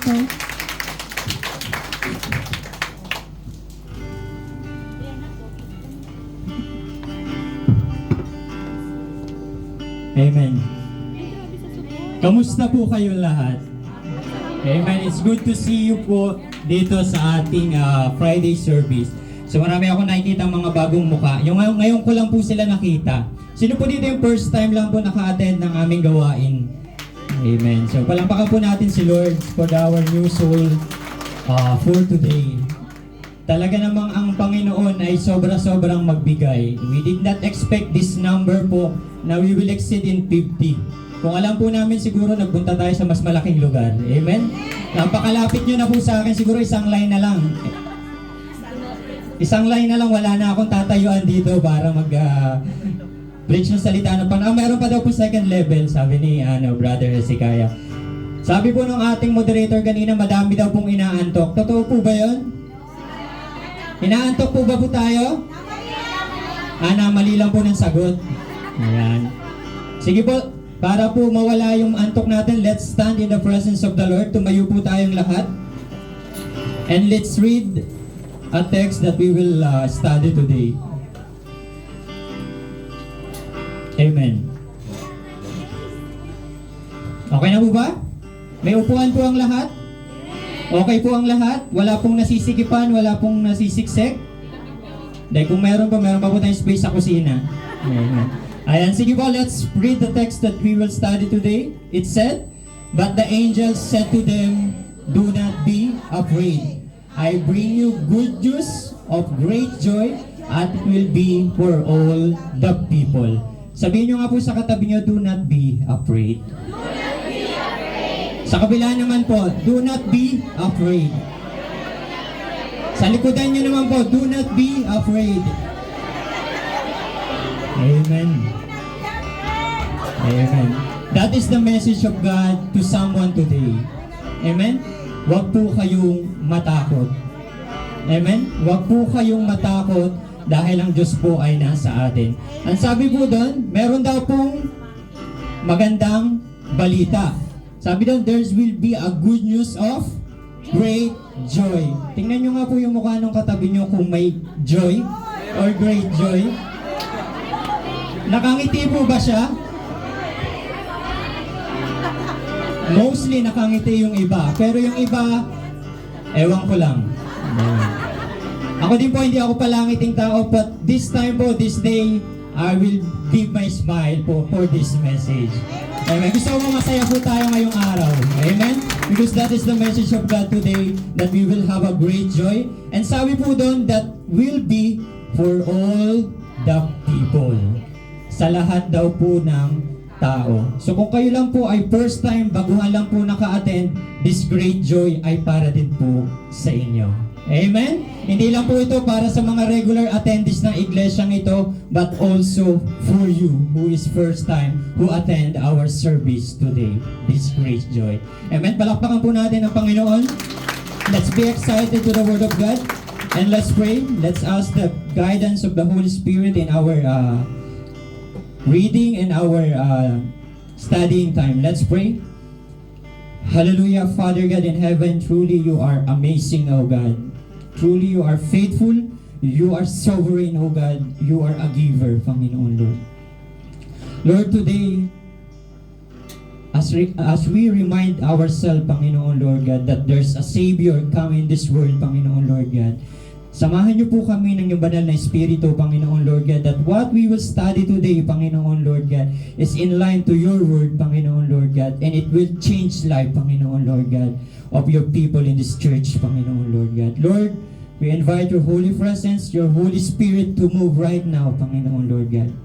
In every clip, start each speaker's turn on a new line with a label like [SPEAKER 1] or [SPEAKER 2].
[SPEAKER 1] Okay.
[SPEAKER 2] Amen. Kamusta po kayong lahat? Amen. It's good to see you po dito sa ating Friday service. So marami ako nakikita mga bagong mukha. Yung ngayon ko lang po sila nakita. Sino po dito yung first time lang po naka-attend ng aming gawain? Amen. So palampakan po natin si Lord for our new soul for today. Talaga namang ang Panginoon ay sobra-sobrang magbigay. We did not expect this number po na we will exceed in 50. Kung alam po namin siguro nagpunta tayo sa mas malaking lugar. Amen? Napakalapit nyo na po sa akin, siguro isang line na lang. Isang line na lang, wala na akong tatayuan dito para preach ng salita na meron pa daw po second level, sabi ni Brother Hezekiah. Sabi po ng ating moderator kanina, madami daw pong inaantok. Totoo po ba yun? Inaantok po ba po tayo? Mali lang po ng sagot. Ayan. Sige po, para po mawala yung antok natin, let's stand in the presence of the Lord. Tumayo po tayong lahat. And let's read a text that we will study today. Amen. Okay na po ba? May upuan po ang lahat? Okay po ang lahat? Wala pong nasisikipan, wala pong nasisiksik? Dahil kung meron pa po tayong space sa kusina. Ayan, sige po, let's read the text that we will study today. It said, "But the angels said to them, 'Do not be afraid. I bring you good news of great joy, and it will be for all the people." Sabihin nyo nga po sa katabi nyo, "Do not be afraid." Sa kabila naman po, "Do not be afraid." Sa likodan nyo naman po, "Do not be afraid." Amen. Amen. That is the message of God to someone today. Amen. Huwag po kayong matakot. Amen. Huwag po kayong matakot dahil ang Diyos po ay nasa atin. Ang sabi po doon, meron daw pong magandang balita. Sabi doon, there will be a good news of great joy. Tingnan nyo nga po yung mukha ng katabi nyo kung may joy or great joy. Nakangiti po ba siya? Mostly nakangiti yung iba. Pero yung iba, ewan ko lang. Ako din po, hindi ako palangiting tao. But this time po, this day, I will give my smile po for this message. Amen. Gusto ko masaya po tayo ngayong araw. Amen? Because that is the message of God today, that we will have a great joy. And sabi po doon, that will be for all the people. Sa lahat daw po ng tao. So kung kayo lang po ay first time, baguhan lang po naka-attend, this great joy ay para din po sa inyo. Amen? Hindi lang po ito para sa mga regular attendees ng iglesyang ito, but also for you who is first time who attend our service today. This great joy. Amen? Palakpakan po natin ang Panginoon. Let's be excited to the Word of God. And let's pray. Let's ask the guidance of the Holy Spirit in our reading and our studying time. Let's pray. Hallelujah, Father God in heaven, truly you are amazing, O God. Truly you are faithful, you are sovereign, O God. You are a giver, Panginoon Lord. Lord, today, as we remind ourselves, Panginoon Lord God, that there's a Savior come in this world, Panginoon Lord God. Samahan niyo po kami ng iyong banal na Espiritu, Panginoon Lord God, that what we will study today, Panginoon Lord God, is in line to your word, Panginoon Lord God, and it will change life, Panginoon Lord God, of your people in this church, Panginoon Lord God. Lord, we invite your holy presence, your Holy Spirit to move right now, Panginoon Lord God,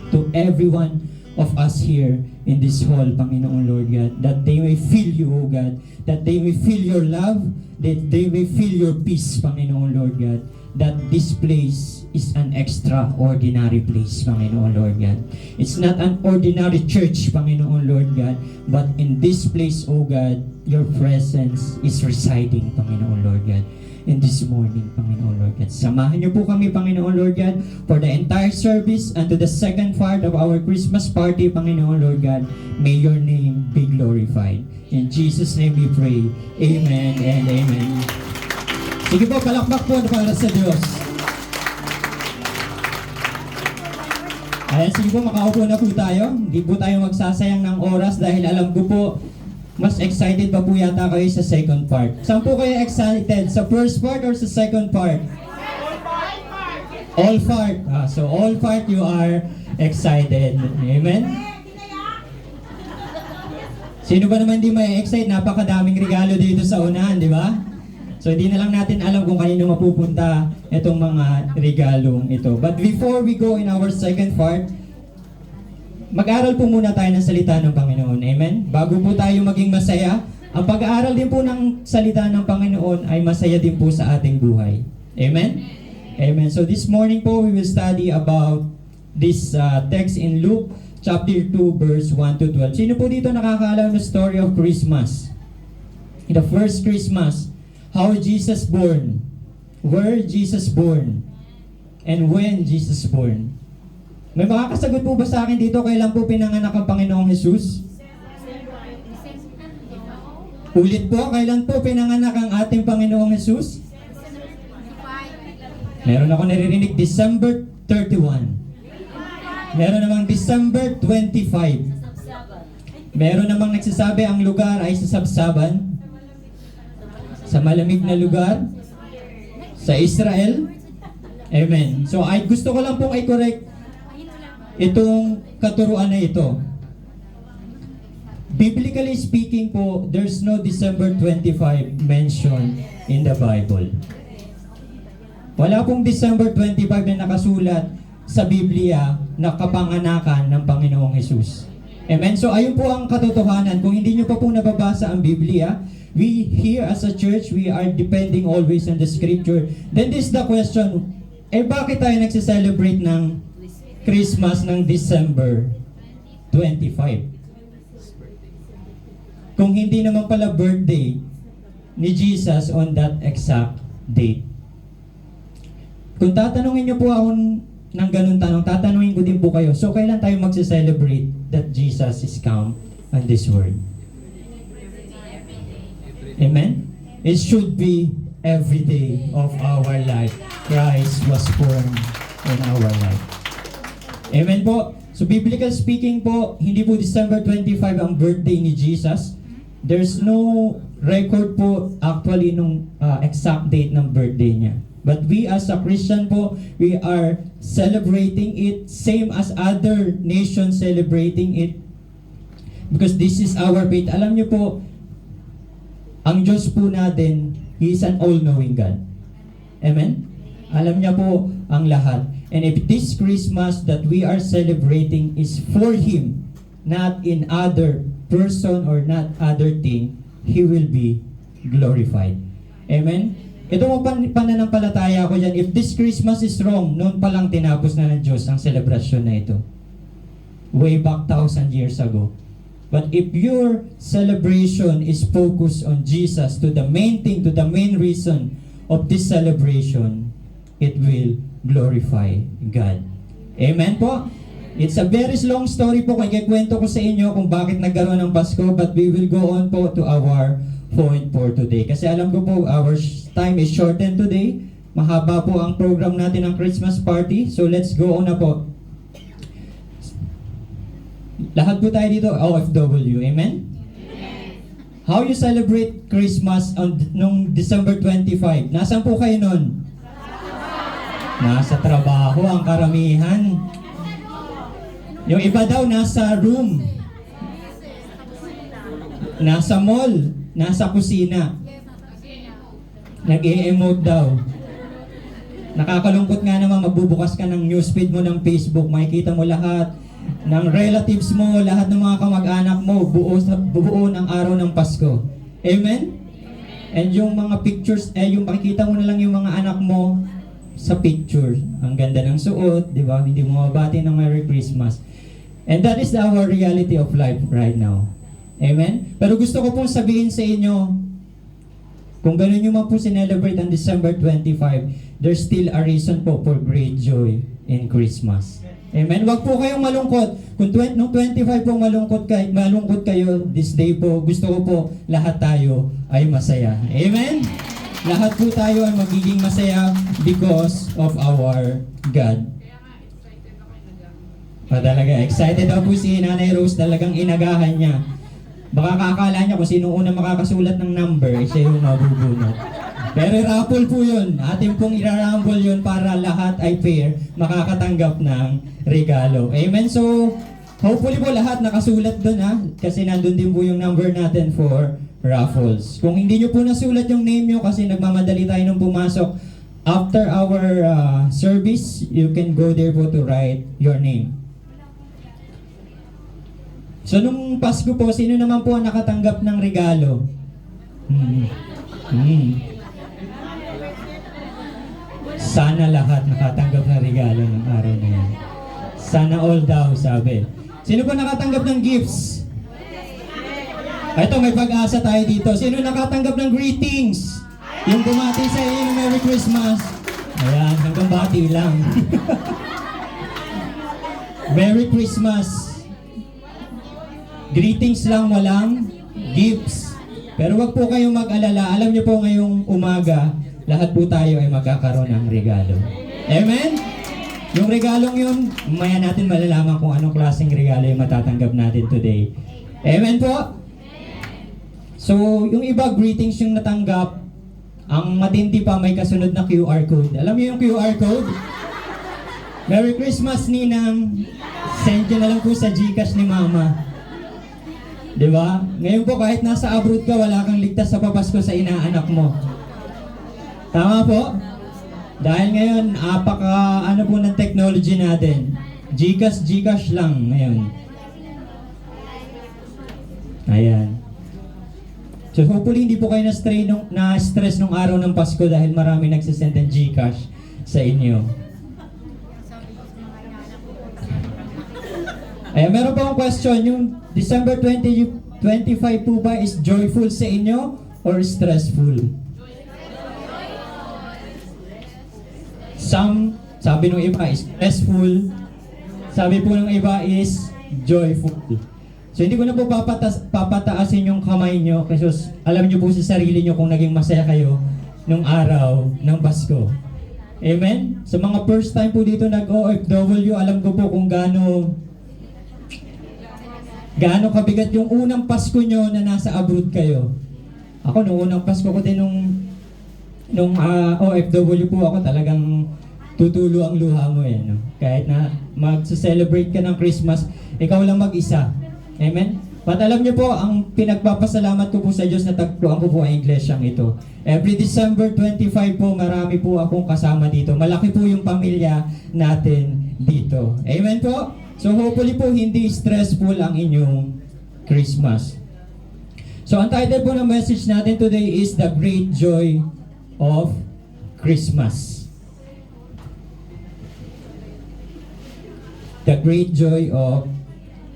[SPEAKER 2] to everyone of us here in this hall, Panginoon Lord God, that they may feel you, O God, that they may feel your love, that they may feel your peace, Panginoon Lord God, that this place is an extraordinary place, Panginoon Lord God. It's not an ordinary church, Panginoon Lord God, but in this place, O God, your presence is residing, Panginoon Lord God, in this morning, Panginoon Lord God. Samahan niyo po kami, Panginoon Lord God, for the entire service and to the second part of our Christmas party, Panginoon Lord God. May your name be glorified. In Jesus' name we pray. Amen and amen. Sige po, palakpak po para sa Diyos. Ayan, sige po, makaupo na po tayo. Hindi po tayo magsasayang ng oras dahil alam ko po, mas excited pa po yata kayo sa second part. Saan po kayo excited? Sa first part or sa second part? All part. So all part you are excited. Amen? Sino ba naman di may excite? Napakadaming regalo dito sa unahan, di ba? So hindi na lang natin alam kung kanino mapupunta itong mga regalong ito. But before we go in our second part, mag-aral po muna tayo ng salita ng Panginoon. Amen? Bago po tayo maging masaya, ang pag-aaral din po ng salita ng Panginoon ay masaya din po sa ating buhay. Amen? Amen. So this morning po, we will study about this text in Luke chapter 2, verse 1 to 12. Sino po dito nakakaalam ng story of Christmas? In the first Christmas, how Jesus born? Where Jesus born? And when Jesus born? May makakasagot po ba sa akin dito kailan po pinanganak ang Panginoong Jesus? Ulit po, kailan po pinanganak ang ating Panginoong Jesus? Meron ako naririnig December 31. Meron namang December 25. Meron namang nagsasabi ang lugar ay sa Sabsaban, sa malamig na lugar, sa Israel. Amen. So ay gusto ko lang pong i-correct itong katuruan na ito. Biblically speaking po, there's no December 25 mentioned in the Bible. Wala pong December 25 na nakasulat sa Biblia na kapanganakan ng Panginoong Hesus. Amen? So ayun po ang katotohanan. Kung hindi nyo pa po nababasa ang Biblia, we here as a church, we are depending always on the Scripture. Then this is the question, bakit tayo nagsiselebrate ng Christmas ng December 25? Kung hindi naman pala birthday ni Jesus on that exact date. Kung tatanungin nyo po ako ng ganun tanong, tatanungin ko din po kayo, so kailan tayo magse-celebrate that Jesus is come on this world? Amen? It should be every day of our life. Christ was born in our life. Amen po? So biblical speaking po, hindi po December 25 ang birthday ni Jesus. There's no record po actually nung exact date ng birthday niya. But we as a Christian po, we are celebrating it same as other nations celebrating it. Because this is our faith. Alam niyo po, ang Diyos po natin, He is an all-knowing God. Amen? Alam niya po ang lahat. And if this Christmas that we are celebrating is for Him, not in other person or not other thing, He will be glorified. Amen? Ito mo pananampalataya ko dyan, if this Christmas is wrong, noon pa lang tinapos na ng Diyos ang selebrasyon na ito. Way back 1,000 years ago. But if your celebration is focused on Jesus, to the main thing, to the main reason of this celebration, it will glorify God. Amen po? It's a very long story po, kung ikikwento ko sa inyo kung bakit nagkaroon ng Pasko, but we will go on po to our point for today. Kasi alam ko po, our time is shortened today. Mahaba po ang program natin ng Christmas party. So let's go on na po. Lahat po tayo dito, OFW. Amen? How you celebrate Christmas nung December 25? Nasaan po kayo nun? Nasa trabaho ang karamihan. Yung iba daw nasa room. Nasa mall. Nasa kusina. Nag-e-emote daw. Nakakalungkot nga naman, magbubukas ka ng newsfeed mo ng Facebook, makikita mo lahat ng relatives mo, lahat ng mga kamag-anak mo, buo ng araw ng Pasko. Amen? And yung mga pictures, yung makikita mo na lang yung mga anak mo sa picture. Ang ganda ng suot, di ba? Hindi mo mabati ng Merry Christmas. And that is our reality of life right now. Amen? Pero gusto ko pong sabihin sa inyo, kung gano'n nyo man po sinelebrate ang December 25, there's still a reason po for great joy in Christmas. Amen? Wag po kayong malungkot. Kung nung 25 po malungkot kayo, this day po, gusto ko po lahat tayo ay masaya. Amen? Lahat po tayo ay magiging masaya because of our God. Talaga, excited daw po si Nanay Rose, talagang inagahan niya. Baka kakala niya kung sino unang makakasulat ng number, siya yung mabubunot. Pero raffle po yun. Ating pong iraramble yun para lahat ay fair, makakatanggap ng regalo. Amen? So, hopefully po lahat nakasulat doon ha, kasi nandun din po yung number natin for raffles. Kung hindi nyo po nasulat yung name nyo kasi nagmamadali tayo nung pumasok, after our service, you can go there po to write your name. So nung Pasko po, sino naman po ang nakatanggap ng regalo? Sana lahat nakatanggap ng regalo ng araw na yan. Sana all daw, sabi. Sino po nakatanggap ng gifts? Ito, may pag-asa tayo dito. Sino nakatanggap ng greetings? Yung bumati sa inyo ng Merry Christmas. Ayan, hanggang bati lang. Merry Christmas. Greetings lang, walang gifts. Pero wag po kayong mag-alala. Alam niyo po ngayong umaga, lahat po tayo ay magkakaroon ng regalo. Amen? Yung regalong yun, maya natin malalaman kung anong klaseng regalo yung matatanggap natin today. Amen po? So, yung iba, greetings yung natanggap. Ang matindi pa, may kasunod na QR code. Alam niyo yung QR code? Merry Christmas, Ninang. Send nyo na lang po sa GCash ni Mama. Diba? Ngayon po, kahit nasa abroad ka, wala kang ligtas sa papasko sa inaanak mo. Tama po? Dahil ngayon, ano po ng technology natin. GCash lang ngayon. Ayan. So hopefully hindi po kayo na-stress nung araw ng Pasko dahil marami nagsisend ng GCash sa inyo. Ayan, meron pa akong question. Yung December 2025 po ba is joyful sa inyo or stressful? Sabi nung iba is stressful. Sabi po ng iba is joyful. So hindi ko na po papataasin yung kamay nyo kasi alam nyo po sa sarili nyo kung naging masaya kayo nung araw ng Pasko. Amen? Sa mga first time po dito nag-OFW, alam ko po kung gaano kabigat yung unang Pasko nyo na nasa abroad kayo. Ako, nung unang Pasko ko din nung OFW po ako, talagang tutulo ang luha mo eh. No? Kahit na mag-celebrate ka ng Christmas, ikaw lang mag-isa. Amen? But alam niyo po, ang pinagpapasalamat ko po sa Diyos na tagpuan ko po ang iglesyang ito. Every December 25 po, marami po akong kasama dito. Malaki po yung pamilya natin dito. Amen po? So hopefully po, hindi stressful ang inyong Christmas. So ang title po ng message natin today is The Great Joy of Christmas. The Great Joy of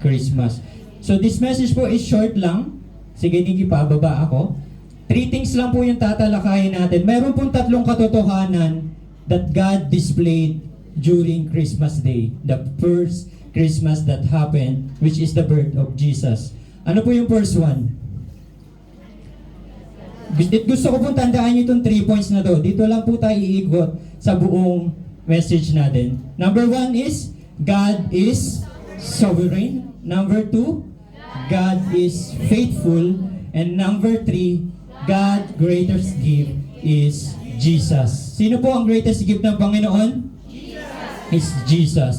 [SPEAKER 2] Christmas. So this message po is short lang. Sige, Nikki, pababa ako. 3 things lang po yung tatalakayin natin. Meron pong 3 katotohanan that God displayed during Christmas Day. The first Christmas that happened, which is the birth of Jesus. Ano po yung first one? Gusto ko pong tandaan nyo itong 3 points na to. Dito lang po tayo iikot sa buong message natin. Number 1 is, God is sovereign. Number 2, God is faithful. And number 3, God's greatest gift is Jesus. Sino po ang greatest gift ng Panginoon? Jesus. Is Jesus.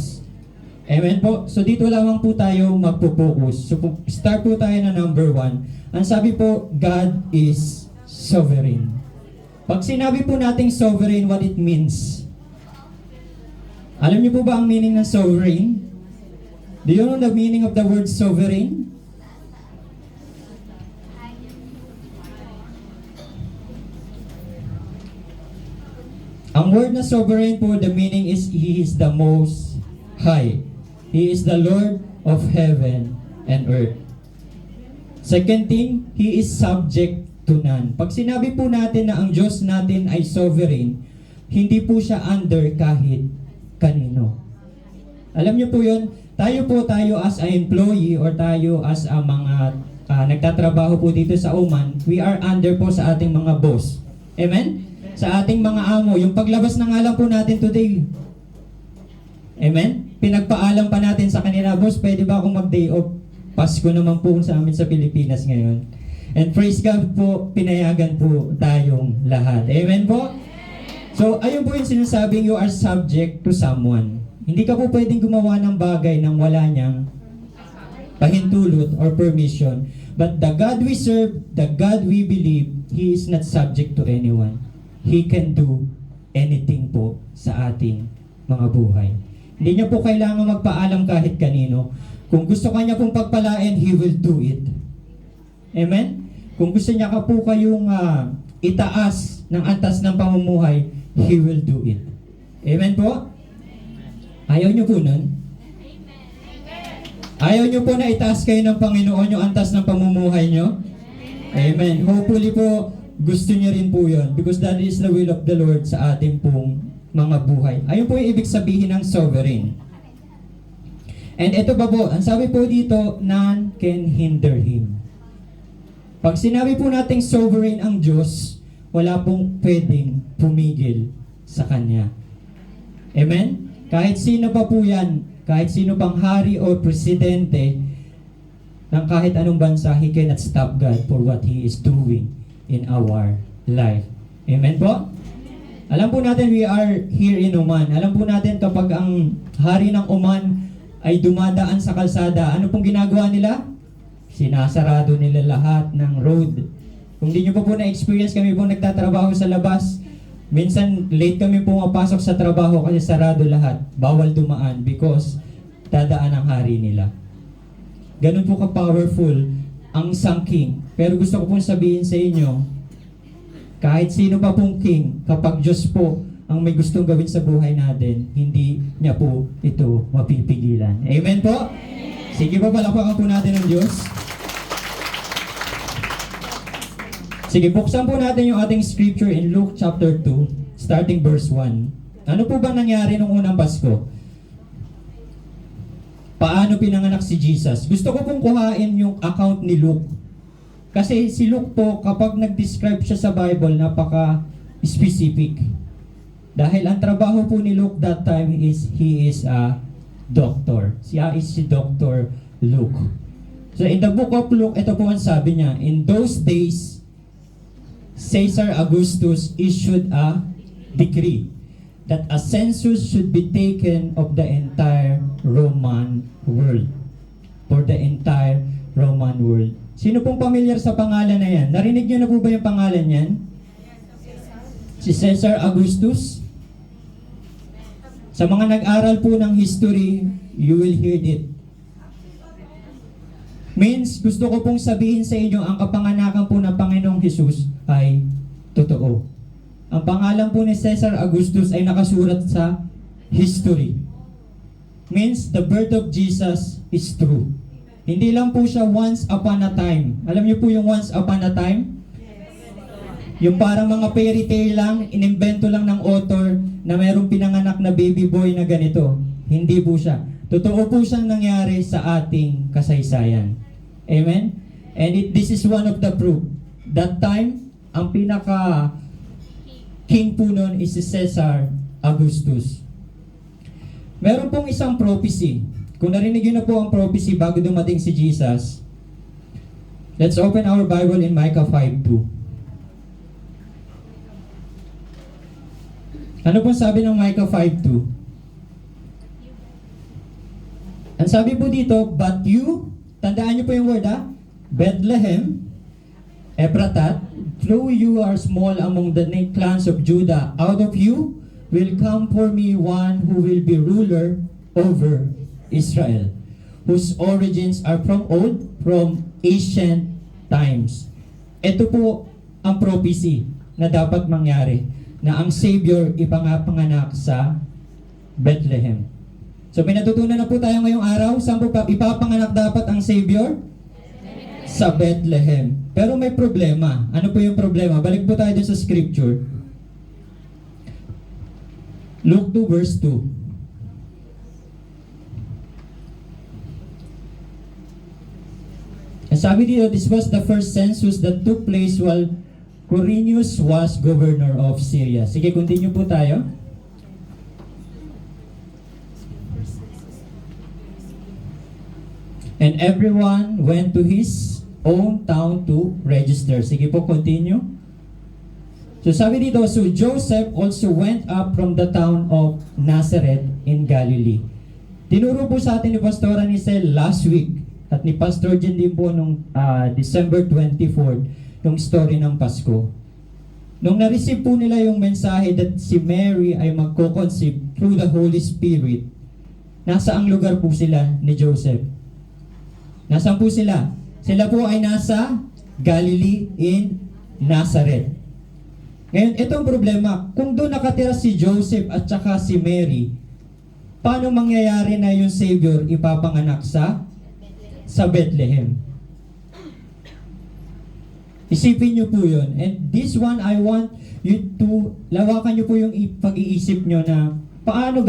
[SPEAKER 2] Amen po. So dito lamang po tayo magpo-focus. So start po tayo na number 1. Ang sabi po, God is sovereign. Pag sinabi po nating sovereign, what it means? Alam niyo po ba ang meaning ng sovereign? Do you know the meaning of the word sovereign? Ang word na sovereign po, the meaning is He is the most high. He is the Lord of heaven and earth. Second thing, He is subject to none. Pag sinabi po natin na ang Diyos natin ay sovereign, hindi po siya under kahit kanino. Alam niyo po yun, tayo as a employee or tayo as a mga nagtatrabaho po dito sa Oman, we are under po sa ating mga boss. Amen? Sa ating mga amo. Yung paglabas ng alam po natin today. Amen? Pinagpaalam pa natin sa kanila, boss, pwede ba akong mag-day off? Pasko naman po sa amin sa Pilipinas ngayon. And praise God po, pinayagan po tayong lahat. Amen po? So, ayun po yung sinasabing you are subject to someone. Hindi ka po pwedeng gumawa ng bagay nang wala niyang pahintulot or permission. But the God we serve, the God we believe, He is not subject to anyone. He can do anything po sa ating mga buhay. Hindi niya po kailangan magpaalam kahit kanino. Kung gusto kanya pong pagpalain, He will do it. Amen? Kung gusto niya ka po kayong itaas ng antas ng pamumuhay, He will do it. Amen po? Ayaw niyo po nun? Ayaw niyo po na itaas kayo ng Panginoon yung antas ng pamumuhay niyo? Amen. Hopefully po, gusto niyo rin po yun. Because that is the will of the Lord sa ating pong mga buhay. Ayun po yung ibig sabihin ng sovereign. And ito ba po, ang sabi po dito, none can hinder Him. Pag sinabi po nating sovereign ang Diyos, wala pong pwedeng pumigil sa Kanya. Amen? Kahit sino pa po yan, kahit sino pang hari o presidente ng kahit anong bansa, he cannot stop God for what He is doing in our life. Amen po? Alam po natin, we are here in Oman. Alam po natin kapag ang hari ng Oman ay dumadaan sa kalsada, ano pong ginagawa nila? Sinasarado nila lahat ng road. Kung di nyo pa po na-experience, kami po nagtatrabaho sa labas. Minsan, late kami pumapasok sa trabaho kasi sarado lahat. Bawal dumaan because dadaan ang hari nila. Ganun po ka-powerful ang isang king. Pero gusto ko pong sabihin sa inyo, kahit sino pa pong king, kapag Diyos po ang may gustong gawin sa buhay natin, hindi niya po ito mapipigilan. Amen po? Sige po, palakpakan po natin ang Diyos. Sige, buksan po natin yung ating scripture in Luke chapter 2, starting verse 1. Ano po ba nangyari nung unang Pasko? Paano pinanganak si Jesus? Gusto ko pong kuhain yung account ni Luke. Kasi si Luke po, kapag nag-describe siya sa Bible, napaka-specific. Dahil ang trabaho po ni Luke that time is, he is a doctor. Siya is si Dr. Luke. So in the book of Luke, ito po ang sabi niya, in those days, Caesar Augustus issued a decree that a census should be taken of the entire Roman world. For the entire Roman world. Sino pong pamilyar sa pangalan na yan? Narinig niyo na po ba yung pangalan yan? Si Caesar Augustus? Sa mga nag-aral po ng history, you will hear it. Means, gusto ko pong sabihin sa inyo, ang kapanganakan po ng Panginoong Hesus ay totoo. Ang pangalan po ni Caesar Augustus ay nakasulat sa history. Means, the birth of Jesus is true. Hindi lang po siya once upon a time. Alam niyo po yung once upon a time? Yung parang mga fairy tale lang, inimbento lang ng author na mayroong pinanganak na baby boy na ganito. Hindi po siya. Totoo po siyang nangyari sa ating kasaysayan. Amen? And this is one of the proof. That time, ang pinaka-king po nun is si Caesar Augustus. Meron pong isang prophecy. Kung narinig yun na po ang prophecy bago dumating si Jesus, let's open our Bible in Micah 5:2. Ano pong sabi ng Micah 5:2? Ang sabi po dito, but you, tandaan niyo po yung word Bethlehem, Ephratat, though you are small among the clans of Judah, out of you will come for me one who will be ruler over Israel, whose origins are from ancient times. Ito po ang prophecy na dapat mangyari, na ang Savior ipangapanganak sa Bethlehem. So may natutunan na po tayo ngayong araw. Saan po ipapanganak dapat ang Savior? Sa Bethlehem. Pero may problema. Ano po yung problema? Balik po tayo sa scripture. Luke 2 verse 2. sabi dito, this was the first census that took place while Quirinius was governor of Syria. Sige, continue po tayo. And everyone went to his own town to register. Sige po, continue. So sabi dito, so Joseph also went up from the town of Nazareth in Galilee. Tinuro po sa atin ni Pastor Anicel last week at ni Pastor Jen din po nung December 24th, yung story ng Pasko. Nung na-receive po nila yung mensahe that si Mary ay magko-conceive through the Holy Spirit, nasa ang lugar po sila ni Joseph? Nasaan po sila? Sila po ay nasa Galilee in Nazareth. Ngayon, itong problema, kung doon nakatira si Joseph at saka si Mary, paano mangyayari na yung Savior ipapanganak sa Bethlehem? Isipin nyo po yun. And this one, I want you to, lawakan nyo po yung pag-iisip nyo na paano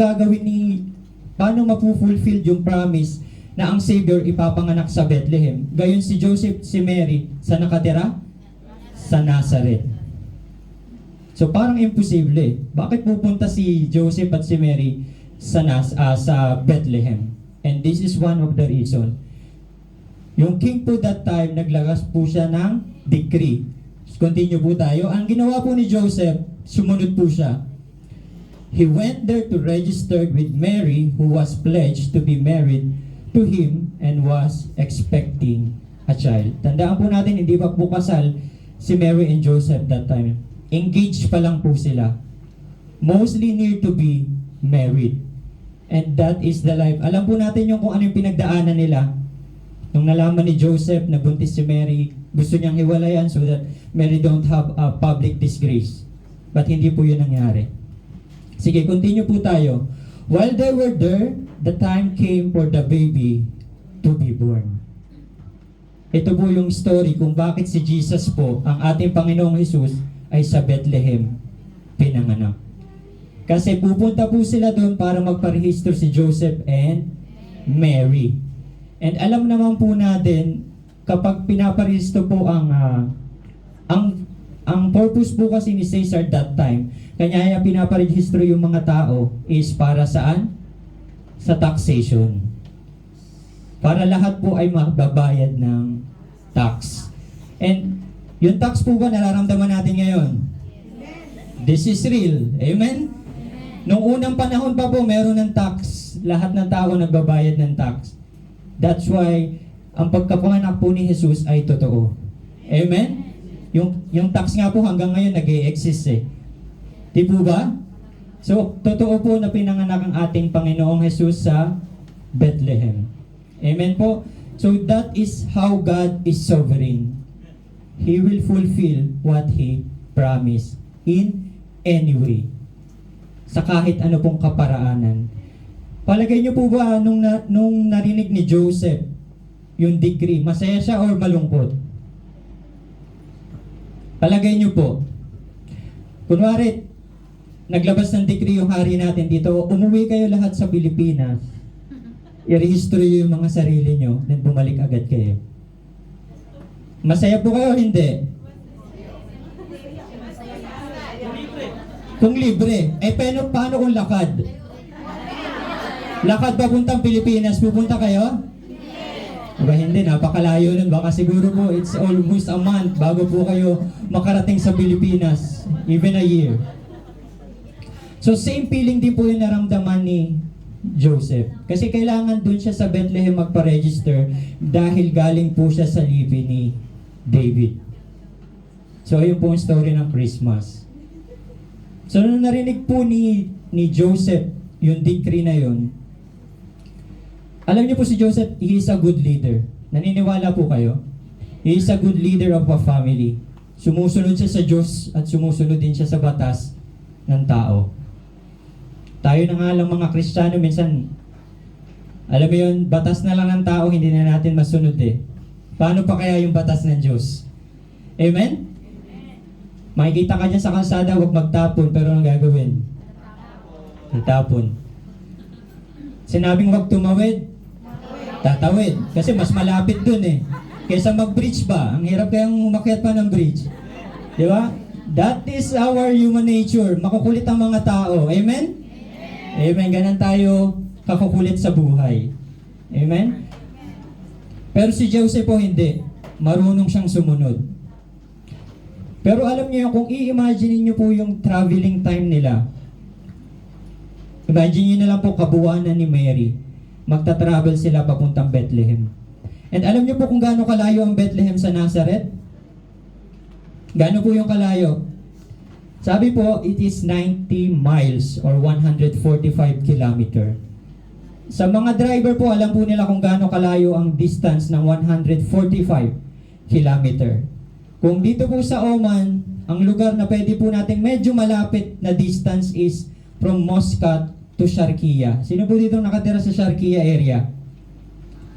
[SPEAKER 2] paano mapufulfill yung promise na ang Savior ipapanganak sa Bethlehem. Gayon si Joseph, si Mary, sa nakatira? Sa Nazareth. So parang imposible. Bakit pupunta si Joseph at si Mary sa Bethlehem? And this is one of the reason. Yung king po that time, naglagas po siya ng decree. Continue po tayo. Ang ginawa po ni Joseph, sumunod po siya. He went there to register with Mary, who was pledged to be married to him and was expecting a child. Tandaan po natin, hindi pa po kasal si Mary and Joseph that time. Engaged pa lang po sila. Mostly near to be married. And that is the life. Alam po natin yung kung ano yung pinagdaanan nila. Nung nalaman ni Joseph na buntis si Mary, gusto niyang hiwalayan so that Mary don't have a public disgrace. But hindi po yun nangyari. Sige, continue po tayo. While they were there, the time came for the baby to be born. Ito po yung story kung bakit si Jesus po, ang ating Panginoong Jesus, ay sa Bethlehem pinanganak. Kasi pupunta po sila doon para magparehistro si Joseph and Mary. And alam naman po natin, kapag pinaparehistro po ang purpose po kasi ni Caesar that time, kanya pinaparehistro yung mga tao is para saan? Sa taxation. Para lahat po ay magbabayad ng tax. And yung tax po ba nararamdaman natin ngayon? This is real. Amen? Nung unang panahon pa po, meron ng tax. Lahat ng tao nagbabayad ng tax. That's why, ang pagkapanganak po ni Jesus ay totoo. Amen? Yung tax nga po hanggang ngayon nag-e-exist eh. Di po ba? So, totoo po na pinanganak ang ating Panginoong Jesus sa Bethlehem. Amen po? So, that is how God is sovereign. He will fulfill what He promised in any way. Sa kahit ano pong kaparaanan. Palagay niyo po ba nung narinig ni Joseph yung decree, masaya siya or malungkot? Palagay niyo po. Kunwari, naglabas ng decree yung hari natin dito, umuwi kayo lahat sa Pilipinas, i-rehistro yung mga sarili nyo, then bumalik agad kayo. Masaya po kayo o hindi? Kung libre. Paano kung lakad? Lakad papuntang Pilipinas, pupunta kayo? Aba hindi, napakalayo nun. Baka siguro po, it's almost a month bago po kayo makarating sa Pilipinas. Even a year. So same feeling din po yung naramdaman ni Joseph. Kasi kailangan dun siya sa Bethlehem magpa-register dahil galing po siya sa lipi ni David. So yun po yung story ng Christmas. So nung narinig po ni Joseph yung decree na yun, alam niyo po si Joseph, he is a good leader. Naniniwala po kayo? He is a good leader of a family. Sumusunod siya sa Diyos at sumusunod din siya sa batas ng tao. Tayo na nga lang mga Kristiyano, minsan, alam mo yun, batas na lang ng tao, hindi na natin masunod eh. Paano pa kaya yung batas ng Diyos? Amen? Makikita ka dyan sa kalsada, huwag magtapon, pero anong gagawin? Itapon. Sinabing huwag tumawid, tatawid. Kasi mas malapit dun eh. Kaysa mag-bridge ba? Ang hirap kayang umakyat pa ng bridge. Di ba? That is our human nature. Makukulit ang mga tao. Amen? Amen. Ganun tayo kakukulit sa buhay. Amen? Pero si Joseph po hindi. Marunong siyang sumunod. Pero alam niyo, kung i-imagine niyo po yung traveling time nila, imagine niyo na lang po kabuuanan ni Mary. Magta-travel sila papuntang Bethlehem. And alam niyo po kung gaano kalayo ang Bethlehem sa Nazareth? Gaano po yung kalayo? Sabi po, it is 90 miles or 145 kilometer. Sa mga driver po, alam po nila kung gaano kalayo ang distance ng 145 kilometer. Kung dito po sa Oman, ang lugar na pwede po nating medyo malapit na distance is from Muscat to Sharqiya. Sino po dito nakatira sa Sharqiya area?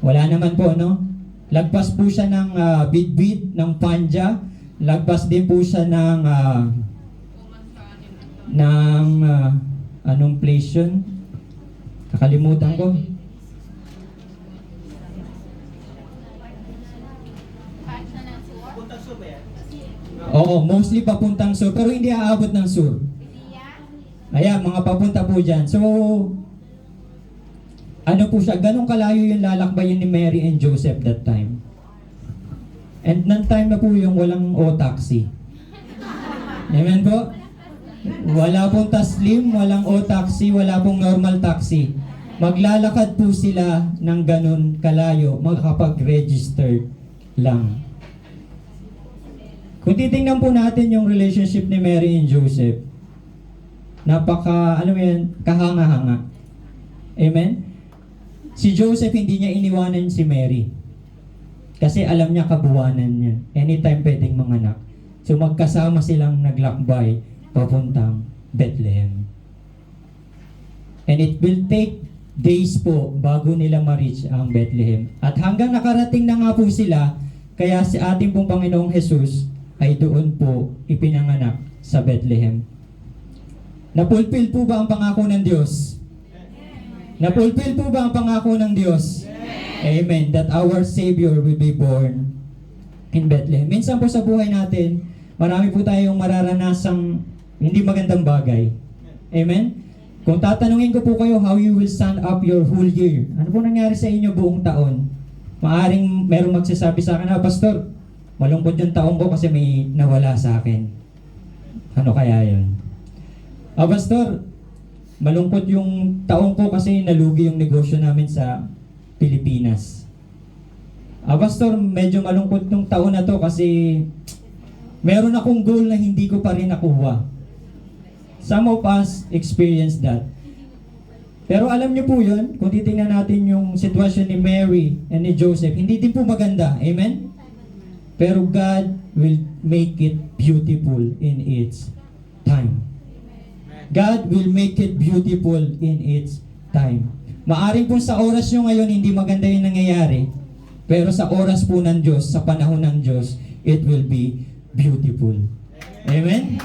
[SPEAKER 2] Wala naman po, no? Lagpas po siya ng Bidbid, ng Panja. Lagpas din po siya ng anong place yun? Kakalimutan ko. Oo, mostly papuntang sur, pero hindi aabot ng sur. Ayan, mga papunta po dyan. So, ano po siya, ganun kalayo yung lalakbayin ni Mary and Joseph that time. And nang time na po yung walang o-taxi. Amen po? Wala pong taslim, walang o-taxi, wala pong normal taxi. Maglalakad po sila ng ganun kalayo, makakapag-register lang. Kung titingnan po natin yung relationship ni Mary and Joseph, ano yan, kahanga-hanga. Amen? Si Joseph hindi niya iniwanan si Mary. Kasi alam niya kabuwanan niya. Anytime pwedeng manganak. So magkasama silang naglakbay papuntang Bethlehem. And it will take days po bago nila ma-reach ang Bethlehem. At hanggang nakarating na nga po sila, kaya si ating pong Panginoong Jesus ay doon po ipinanganak sa Bethlehem. Napulpil po ba ang pangako ng Diyos? Napulpil po ba ang pangako ng Diyos? Amen. That our Savior will be born in Bethlehem. Minsan po sa buhay natin, marami po tayong mararanasang hindi magandang bagay. Amen? Kung tatanungin ko po kayo how you will stand up your whole year, ano po nangyari sa inyo buong taon? Maaring merong magsasabi sa akin, Pastor, malungkot yung taon ko kasi may nawala sa akin. Ano kaya yun? Pastor, malungkot yung taon ko kasi nalugi yung negosyo namin sa Pilipinas. Pastor, medyo malungkot yung taon na to kasi meron akong goal na hindi ko pa rin nakuha. Some of us experience that. Pero alam niyo po yun, kung titingnan natin yung sitwasyon ni Mary and ni Joseph, hindi din po maganda. Amen? Pero God will make it beautiful in its time. God will make it beautiful in its time. Maaring po sa oras nyo ngayon, hindi maganda yung nangyayari. Pero sa oras po ng Diyos, sa panahon ng Diyos, it will be beautiful. Amen?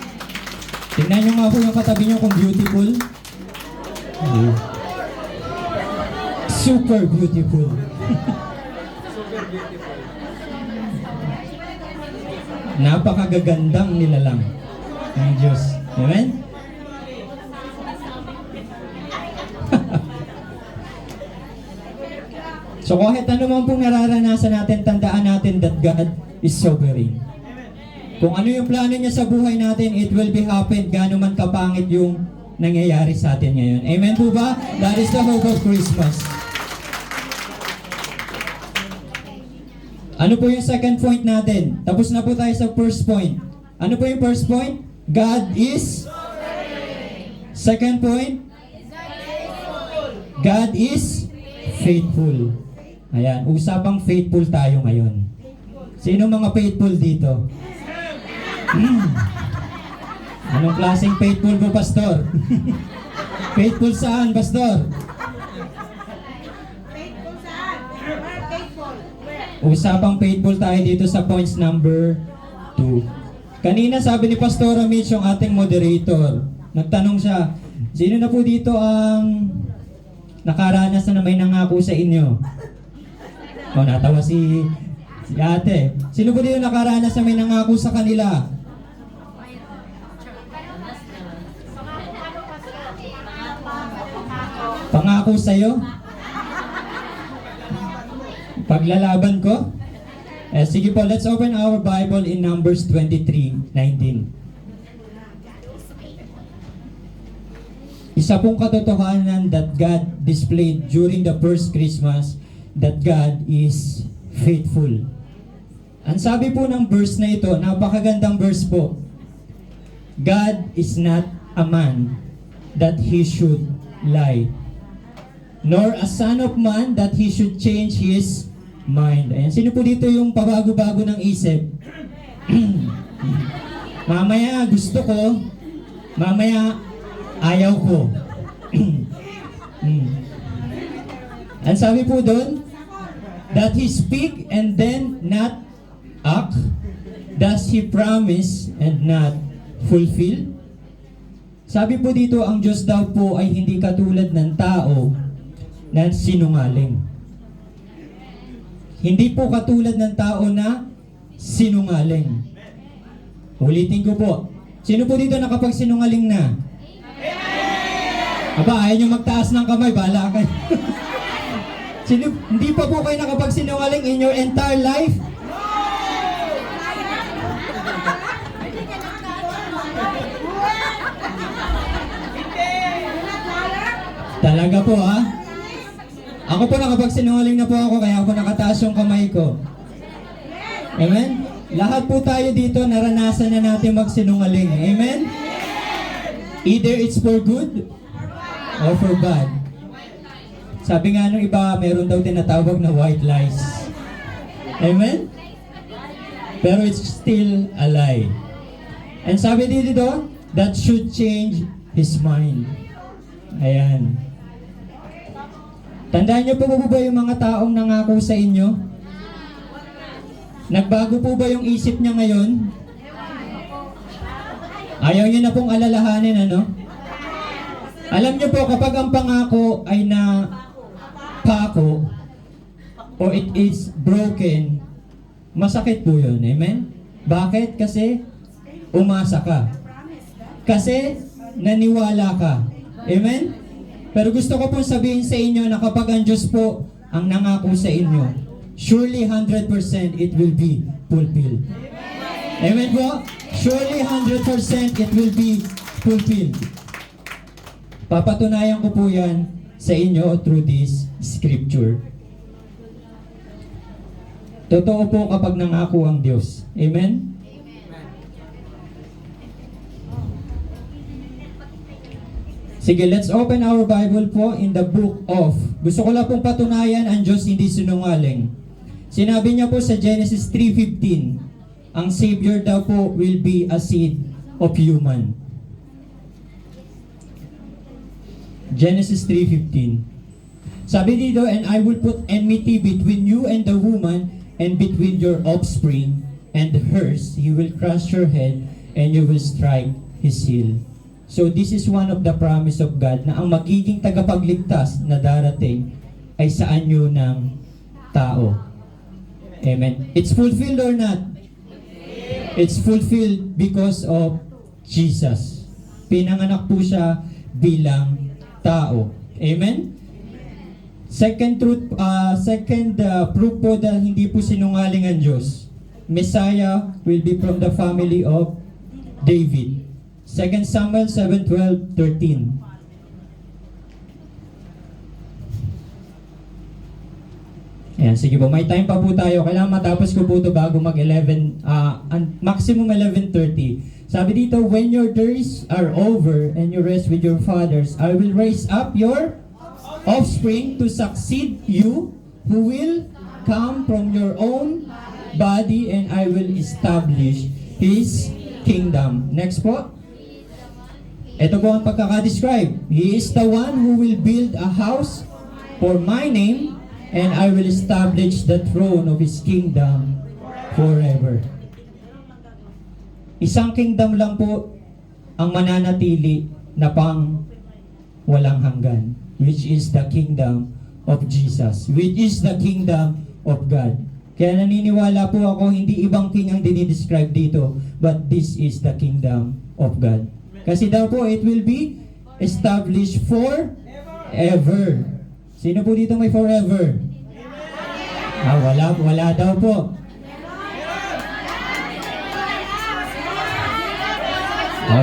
[SPEAKER 2] Tingnan nyo nga po yung katabi nyo kung beautiful. Super beautiful. Napakagagandang nilalang ng Diyos. Amen? So kahit ano man pong nararanasan natin, tandaan natin that God is sovereign. Kung ano yung plano niya sa buhay natin, it will be happen gaano man kapangit yung nangyayari sa atin ngayon. Amen po ba? That is the hope of Christmas. Ano po yung second point natin? Tapos na po tayo sa first point. Ano po yung first point? God is second point? God is faithful. Ayan, usapang faithful tayo ngayon. Sino mga faithful dito? Anong klaseng faithful po, Pastor? Faithful saan, Pastor?
[SPEAKER 1] Faithful saan? Where faithful? Where?
[SPEAKER 2] Usapang faithful tayo dito sa points number 2. Kanina sabi ni Pastor Mitch, yung ating moderator, nagtanong siya, sino na po dito ang nakaranas na may nangako sa inyo? O, natawa si Si ate. Sino po dito nakaranas na may nangako sa kanila? Pangako sa'yo? Paglalaban ko? Sige po, let's open our Bible in Numbers 23:19. Isa pong katotohanan that God displayed during the first Christmas, that God is faithful. Ang sabi po ng verse na ito, napakagandang verse po. God is not a man that he should lie, nor a son of man that he should change his mind. Ayan, sino po dito yung pabago-bago ng isip? Mamaya gusto ko, mamaya ayaw ko. Ang sabi po doon, that he speak and then not act, does he promise and not fulfill? Sabi po dito, ang Diyos daw po ay hindi katulad ng tao na sinungaling. Hindi po katulad ng tao na sinungaling. Ulitin ko po. Sino po dito nakapagsinungaling na? Aba, ayaw nyo magtaas ng kamay, bahala kayo. Hindi pa po kayo nakapagsinungaling in your entire life? Talaga po ha? Ako po nakapagsinungaling na po ako, kaya ako nakataas yung kamay ko. Amen? Lahat po tayo dito, naranasan na natin magsinungaling. Amen? Either it's for good or for bad. Sabi nga nung iba, meron daw tinatawag na white lies. Amen? Pero it's still a lie. And sabi dito, that should change his mind. Ayan. Tandaan niyo po ba yung mga taong nangako sa inyo? Nagbago po ba yung isip niya ngayon? Ayaw niyo na pong alalahanin, ano? Alam niyo po, kapag ang pangako ay na pako o it is broken, masakit po yun. Amen? Bakit? Kasi umasa ka. Kasi naniwala ka. Amen? Pero gusto ko pong sabihin sa inyo na kapag ang Diyos po ang nangako sa inyo, surely 100% it will be fulfilled. Amen po? Surely 100% it will be fulfilled. Papatunayan ko po yan sa inyo through this scripture. Totoo po kapag nangako ang Diyos. Amen? Sige, let's open our Bible po in the book of, gusto ko lang pong patunayan ang Diyos hindi sinungaling. Sinabi niya po sa Genesis 3:15, ang Savior daw po will be a seed of human. Genesis 3:15. Sabi dito, and I will put enmity between you and the woman, and between your offspring and hers. He will crush your head, and you will strike his heel. So this is one of the promise of God na ang magiging tagapagligtas na darating ay sa anyo ng tao. Amen. It's fulfilled or not? It's fulfilled because of Jesus. Pinanganak po siya bilang tao. Amen? Second proof po na hindi po sinungaling ang Diyos. Messiah will be from the family of David. 2 Samuel 7:12-13. Ayan, sige po, may time pa po tayo. Kailangan matapos ko po ito bago mag-11, maximum 11:30. Sabi dito, when your days are over and you rest with your fathers, I will raise up your offspring to succeed you, who will come from your own body, and I will establish his kingdom. Next po. Ito po ang pagkaka-describe. He is the one who will build a house for my name, and I will establish the throne of his kingdom forever. Isang kingdom lang po ang mananatili na pang walang hanggan, which is the kingdom of Jesus, which is the kingdom of God. Kaya naniniwala po ako, hindi ibang king ang dinidescribe dito, but this is the kingdom of God. Kasi daw po, it will be established forever. Sino po dito may forever? Wala daw po.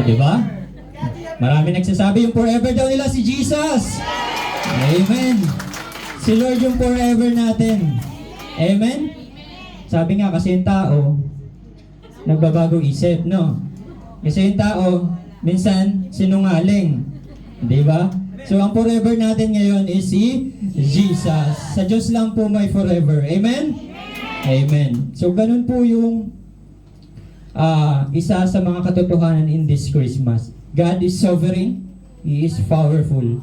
[SPEAKER 2] Di ba? Marami nagsasabi yung forever daw nila si Jesus. Amen. Si Lord yung forever natin. Amen? Sabi nga kasi yung tao, nagbabagong isip, no? Kasi yung tao, minsan, sinungaling. Di ba? So, ang forever natin ngayon is si Jesus. Sa Diyos lang po may forever. Amen? Amen. So, ganun po yung isa sa mga katotohanan in this Christmas. God is sovereign. He is powerful.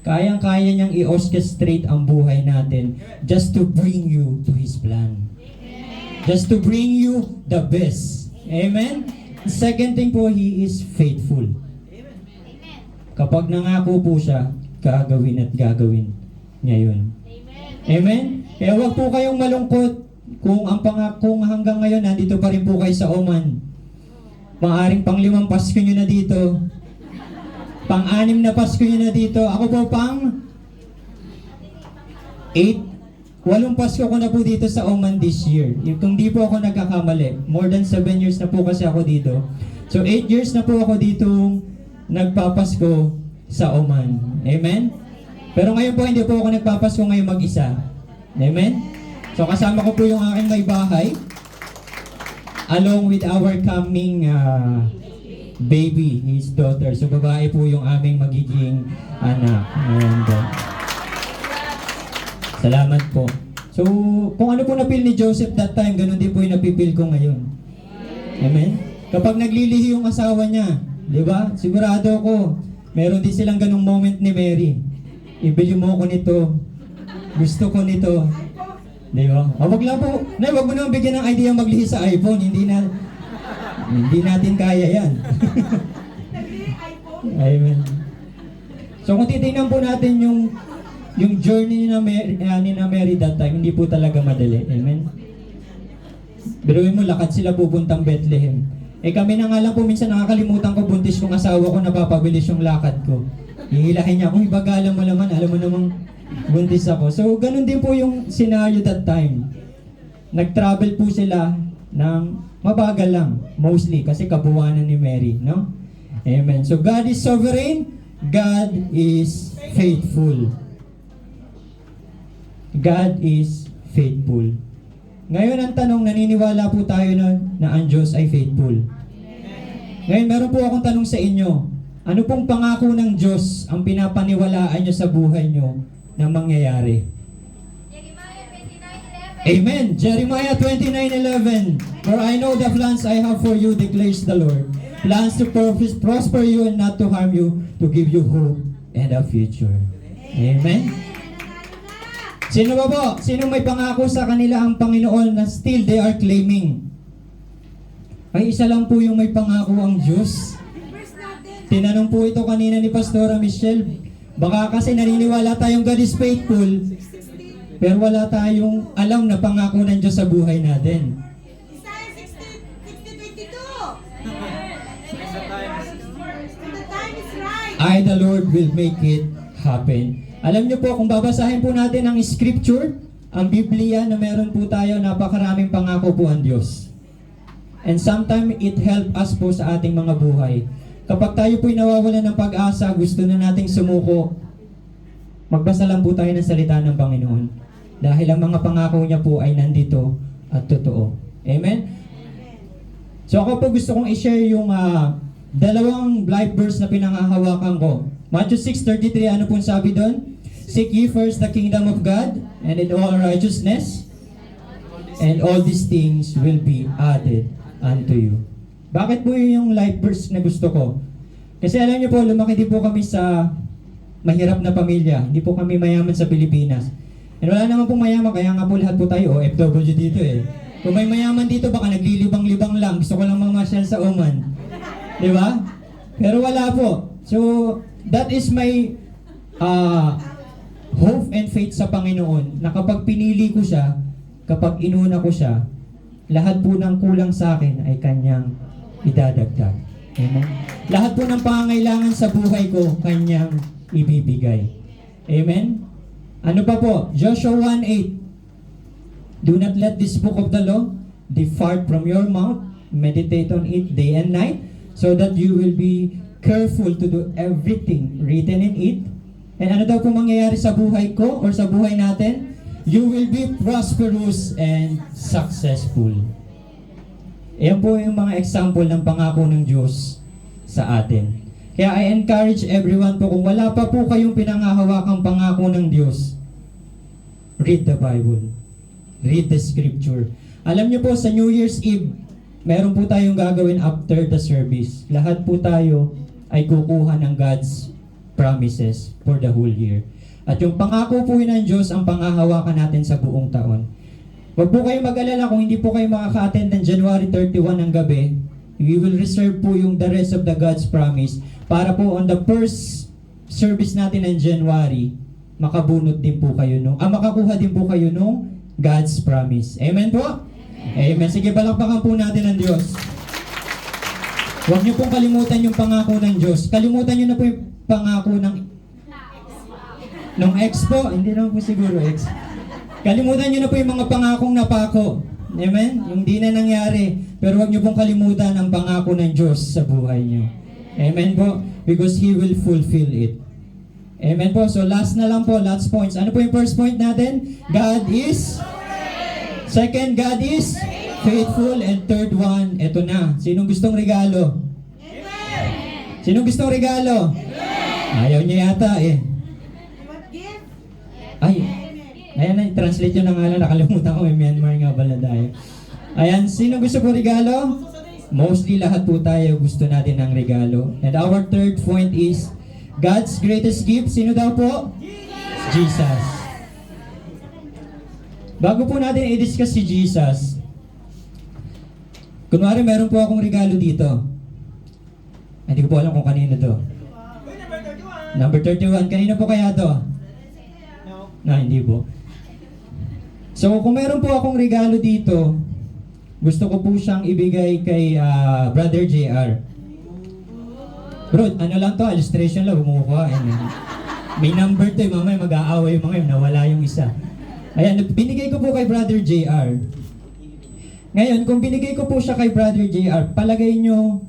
[SPEAKER 2] Kayang-kaya niyang i-orchestrate ang buhay natin just to bring you to His plan. Just to bring you the best. Amen? Second thing po, He is faithful. Kapag nangako po siya, gagawin at gagawin niya yun. Amen? Kaya huwag po kayong malungkot kung hanggang ngayon nandito pa rin po kayo sa Oman. Maaring pang-5 Pasko nyo na dito. Pang-6 na Pasko nyo na dito. Ako po Walong Pasko ko na po dito sa Oman this year. Kung di po ako nagkakamali. More than 7 years na po kasi ako dito. So 8 years na po ako dito nagpapasko sa Oman. Amen? Pero ngayon po hindi po ako nagpapasko ngayon mag-isa. Amen? So kasama ko po yung aking may bahay. Along with our coming baby, his daughter. So babae po yung aming magiging anak. And, salamat po. So, kung ano po napil ni Joseph that time, ganun din po yung napipil ko ngayon. Amen? Kapag naglilihi yung asawa niya, di ba? Sigurado ako, meron din silang ganung moment ni Mary. Ibili mo ko nito. Gusto ko nito. Di ba? Wag lang po. Wag mo naman bigyan ng idea maglihi sa iPhone. Hindi natin kaya yan. Amen. So, kung titingnan po natin yung journey ni na Mary that time, hindi po talaga madali. Amen? Biruin mo, lakad sila pupuntang Bethlehem. Kami na nga lang po, minsan nakakalimutan ko, buntis kong asawa ko, napapabilis yung lakad ko. Hihilahin niya, kung ibagalan mo naman, alam mo namang buntis ako. So, ganun din po yung scenario that time. Nag-travel po sila ng mabagal lang, mostly, kasi kabuwanan ni Mary, no? Amen. So, God is sovereign, God is faithful. God is faithful. Ngayon ang tanong, naniniwala po tayo na ang Diyos ay faithful. Ngayon, meron po akong tanong sa inyo. Ano pong pangako ng Diyos ang pinapaniwalaan nyo sa buhay nyo na mangyayari? Amen. Jeremiah 29:11. For I know the plans I have for you, declares the Lord. Plans to prosper you and not to harm you, to give you hope and a future. Amen. Sino ba po? Sino may pangako sa kanila ang Panginoon na still they are claiming? Ay, isa lang po yung may pangako ang Diyos. Tinanong po ito kanina ni Pastora Michelle. Baka kasi naniniwala tayong God is faithful, pero wala tayong alam na pangako ng Diyos sa buhay natin.
[SPEAKER 1] Isaiah 60:22. The time is right.
[SPEAKER 2] I, the Lord, will make it happen. Alam niyo po, kung babasahin po natin ang scripture, ang Biblia na meron po tayo, napakaraming pangako po ang Diyos. And sometimes it help us po sa ating mga buhay. Kapag tayo po'y nawawalan ng pag-asa, gusto na nating sumuko, magbasa lang po tayo ng salita ng Panginoon. Dahil ang mga pangako niya po ay nandito at totoo. Amen? So ako po gusto kong i-share yung dalawang life verse na pinangahawakan ko. Matthew 6:33, ano pong sabi doon? Seek ye first the kingdom of God and in all righteousness, and all these things will be added unto you. Bakit po yun yung life verse na gusto ko? Kasi alam niyo po, lumaki din po kami sa mahirap na pamilya. Hindi po kami mayaman sa Pilipinas. And wala naman pong mayaman, kaya nga po lahat po tayo OFW dito eh. Kung may mayaman dito, baka naglilibang-libang lang. Gusto ko lang mamasyal sa Oman. Di ba? Pero wala po. So, that is my hope and faith sa Panginoon na kapag pinili ko siya, kapag inuna ko siya, lahat po ng kulang sa akin ay kanyang idadagdag. Amen? Lahat po ng pangangailangan sa buhay ko, kanyang ibibigay. Amen? Ano pa po? Joshua 1:8. Do not let this book of the law depart from your mouth. Meditate on it day and night, so that you will be careful to do everything written in it. And ano daw po mangyayari sa buhay ko or sa buhay natin? You will be prosperous and successful. Ayan po yung mga example ng pangako ng Diyos sa atin. Kaya I encourage everyone po, kung wala pa po kayong pinangahawakang pangako ng Diyos, read the Bible. Read the Scripture. Alam niyo po, sa New Year's Eve, meron po tayong gagawin after the service. Lahat po tayo ay kukuha ng God's promises for the whole year. At yung pangako po yun ng Diyos ang pangahawakan natin sa buong taon. Huwag po kayong mag-alala kung hindi po kayo makaka-attend ng January 31 ng gabi. We will reserve po yung the rest of the God's promise para po on the first service natin ng January, makabunot din po kayo makakuha din po kayo nung God's promise. Amen po? Amen. Sige, palakpakan po natin ang Diyos. Huwag niyo pong kalimutan yung pangako ng Diyos. Kalimutan niyo na po yung pangako ng ex po. Hindi naman po siguro ex. Kalimutan niyo na po yung mga pangakong napako. Amen? Yung di na nangyari. Pero huwag niyo pong kalimutan ang pangako ng Diyos sa buhay niyo. Amen po? Because He will fulfill it. Amen po? So last na lang po, last points. Ano po yung first point natin? God is... Second, God is faithful. And third one, eto na. Sinong gustong regalo? Sinong gustong regalo? Ayaw niya yata eh.
[SPEAKER 1] What gift?
[SPEAKER 2] Ay, ayan na, translate yun na nga lang. Nakalimutan ko, may Myanmar nga baladayo. Ayan, sino gusto po regalo? Mostly lahat po tayo gusto natin ng regalo. And our third point is, God's greatest gift, sino daw po? Jesus. Bago po natin i-discuss si Jesus, kunwari meron po akong regalo dito. Hindi ko po alam kung kanino to. Number 31. Kanino po kaya to? No, hindi po. So, kung meron po akong regalo dito, gusto ko po siyang ibigay kay Brother JR. Bro, ano lang to? Illustration lang, bumukuha. May number to, mamaya mag-aaway yung mga yun, nawala yung isa. Ayan, binigay ko po kay Brother JR. Ngayon, kung binigay ko po siya kay Brother JR, palagay nyo,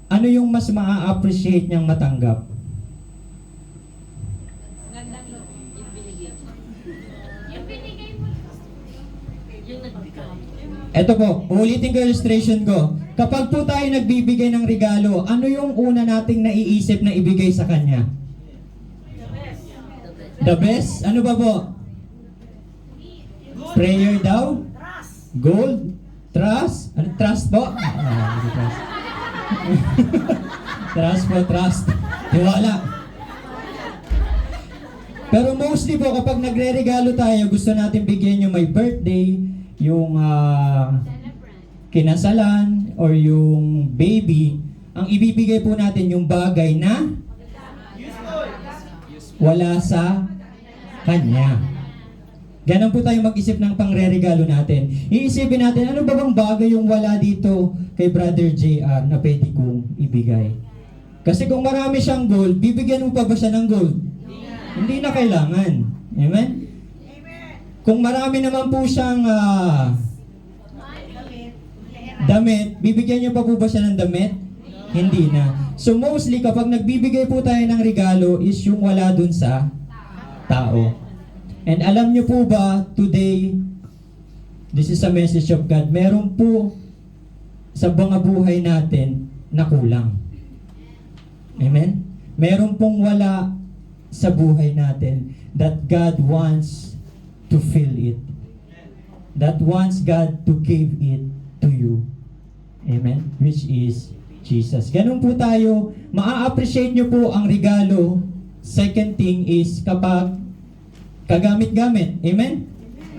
[SPEAKER 2] ano yung mas maa-appreciate niyang matanggap? Eto po, ulitin ko illustration ko. Kapag po tayo nagbibigay ng regalo, ano yung una nating naiisip na ibigay sa kanya? The best? Ano ba po? Prayer daw? Gold? Trust? Ano trust po? Trust. Trust po, trust. Tiwala. Pero mostly po, kapag nagre-regalo tayo, gusto natin bigyan yung may birthday, yung kinasalan, or yung baby. Ang ibibigay po natin yung bagay na wala sa kanya. Ganon po tayo mag-isip ng pangre-regalo natin. Iisipin natin, ano ba bang bagay yung wala dito kay Brother JR na pwede kong ibigay? Kasi kung marami siyang gold, bibigyan mo pa ba siya ng gold? Hindi na kailangan. Amen? Kung marami naman po siyang damit, bibigyan niyo pa po ba siya ng damit? Hindi na. So mostly, kapag nagbibigay po tayo ng regalo, is yung wala dun sa tao. And alam niyo po ba, today, this is a message of God, meron po sa mga buhay natin na kulang. Amen? Meron pong wala sa buhay natin that God wants to fill it. That wants God to give it to you. Amen? Which is Jesus. Ganun po tayo, maa-appreciate nyo po ang regalo. Second thing is kapag kagamit-gamit. Amen?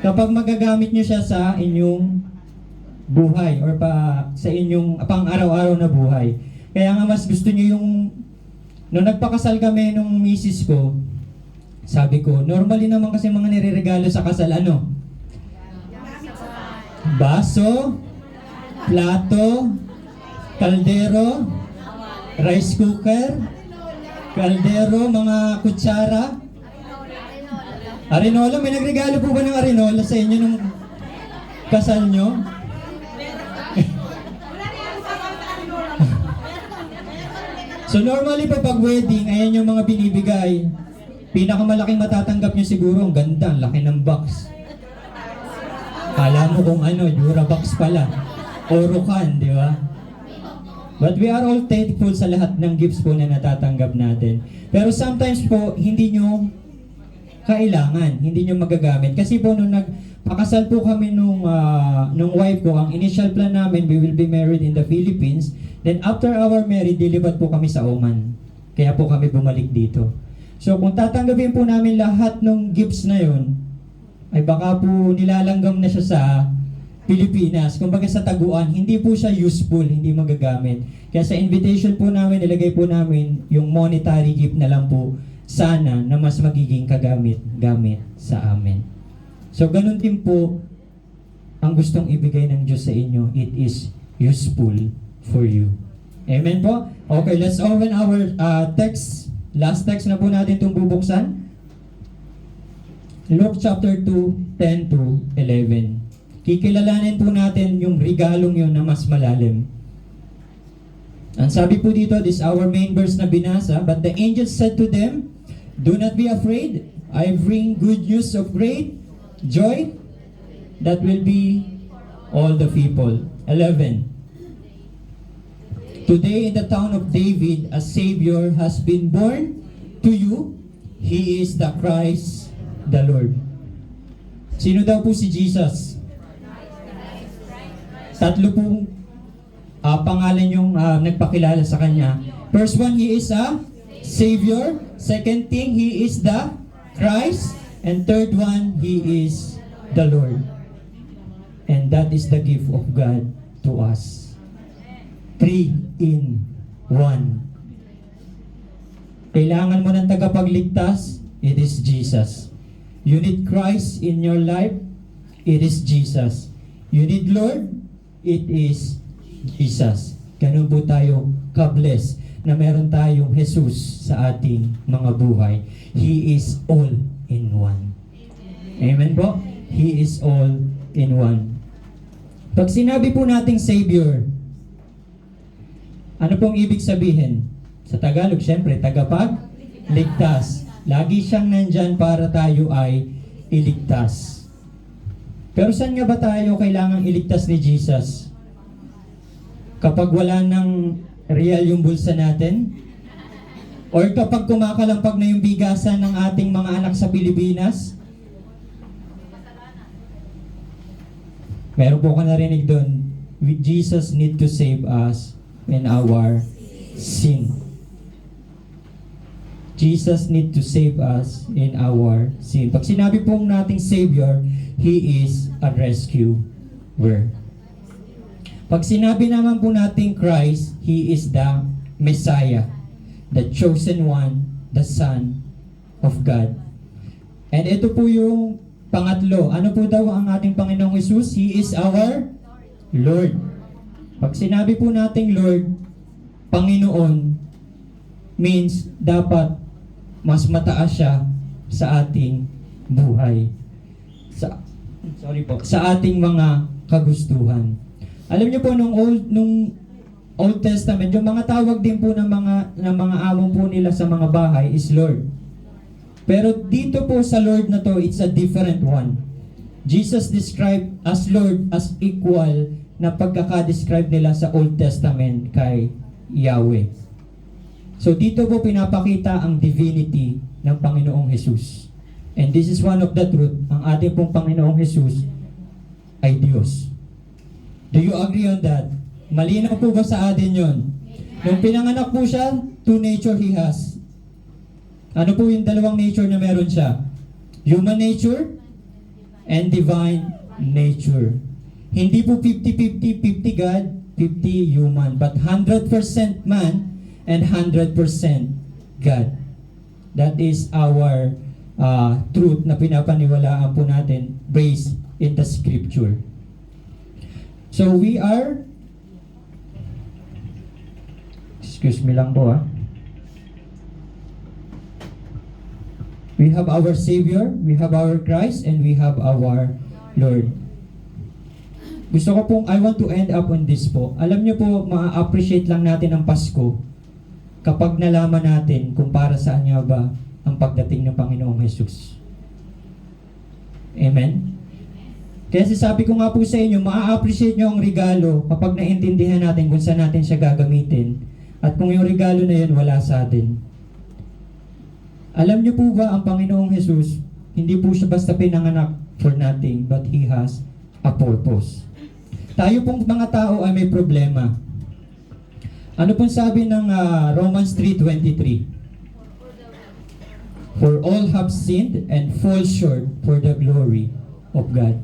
[SPEAKER 2] Kapag magagamit nyo siya sa inyong buhay or sa inyong pang-araw-araw na buhay. Kaya nga mas gusto nyo yung nung nagpakasal kami nung misis ko, sabi ko, normally naman kasi mga nireregalo sa kasal, ano? baso, plato, kaldero, rice cooker, kaldero, mga kutsara, arenola. May nagregalo po ba ng arenola sa inyo nung kasal nyo? So normally po pag wedding, ayan yung mga binibigay. Pinakamalaking matatanggap nyo siguro, ang ganda, ang laki ng box. Kala mo kung ano, Durabox pala. Orocan, di ba? But we are all thankful sa lahat ng gifts po na natatanggap natin. Pero sometimes po, hindi nyo kailangan, hindi nyo magagamit. Kasi po nung nagpakasal po kami nung wife ko, ang initial plan namin, we will be married in the Philippines. Then after our marriage, dilipat po kami sa Oman. Kaya po kami bumalik dito. So kung tatanggapin po namin lahat ng gifts na yon, ay baka po nilalanggam na siya sa Pilipinas. Kumbaga sa taguan, hindi po siya useful, hindi magagamit. Kaya sa invitation po namin, nilagay po namin yung monetary gift na lang po sana na mas magiging gamit sa amin. So ganun din po ang gustong ibigay ng Diyos sa inyo. It is useful for you. Amen po? Okay, let's open our text. Last text na po natin itong bubuksan. Luke chapter 2, 10 to 11. Kikilalanin po natin yung regalong yun na mas malalim. Ang sabi po dito, this is our main verse na binasa. But the angel said to them, do not be afraid. I bring good news of great joy that will be all the people. 11. Today in the town of David, a Savior has been born to you. He is the Christ, the Lord. Sino daw po si Jesus? Tatlo pong pangalan yung nagpakilala sa kanya. First one, He is a Savior. Second thing, He is the Christ. And third one, He is the Lord. And that is the gift of God to us. 3 in 1. Kailangan mo ng tagapagligtas, it is Jesus. You need Christ in your life, it is Jesus. You need Lord, it is Jesus. Ganun po tayo ka-bless na meron tayong Jesus sa ating mga buhay. He is all in one. Amen po? He is all in one. Pag sinabi po nating Savior, ano pong ibig sabihin? Sa Tagalog, syempre, tagapagligtas. Lagi siyang nandyan para tayo ay iligtas. Pero saan nga ba tayo kailangang iligtas ni Jesus? Kapag wala ng real yung bulsa natin? Or kapag kumakalampag na yung bigasan ng ating mga anak sa Pilipinas? Meron po ka narinig doon, Jesus need to save us in our sin. Jesus need to save us in our sin. Pag sinabi pong nating Savior, He is a rescuer. Pag sinabi naman po nating Christ, He is the Messiah, the chosen one, the Son of God. And ito po yung pangatlo. Ano po daw ang ating Panginoong Jesus? He is our Lord. Pag sinabi po nating Lord, Panginoon, means dapat mas mataas siya sa ating buhay. Sa ating mga kagustuhan. Alam niyo po nung Old Testament, yung mga tawag din po ng mga amo po nila sa mga bahay is Lord. Pero dito po sa Lord na to, it's a different one. Jesus described as Lord as equal na pagkaka-describe nila sa Old Testament kay Yahweh. So dito po pinapakita ang divinity ng Panginoong Jesus. And this is one of the truth. Ang ating pong Panginoong Jesus ay Diyos. Do you agree on that? Malinaw po ba sa atin yon? Nung pinanganak po siya, two nature He has. Ano po yung dalawang nature na meron siya? Human nature and divine nature. Hindi po 50-50, 50 God, 50 human, but 100% man and 100% God. That is our truth na pinapaniwalaan po natin based in the scripture. So we are, excuse me lang po we have our Savior, we have our Christ, and we have our Lord. Gusto ko pong, I want to end up on this po. Alam niyo po, ma-appreciate lang natin ang Pasko kapag nalaman natin kung para saan nga ba ang pagdating ng Panginoong Jesus. Amen? Kaya sabi ko nga po sa inyo, ma-appreciate nyo ang regalo kapag naintindihan natin kung saan natin siya gagamitin at kung yung regalo na yun wala sa atin. Alam niyo po ba ang Panginoong Jesus, hindi po siya basta pinanganak for nothing, but He has a purpose. Tayo pong mga tao ay may problema. Ano pong sabi ng Romans 3:23? For all have sinned and fall short for the glory of God.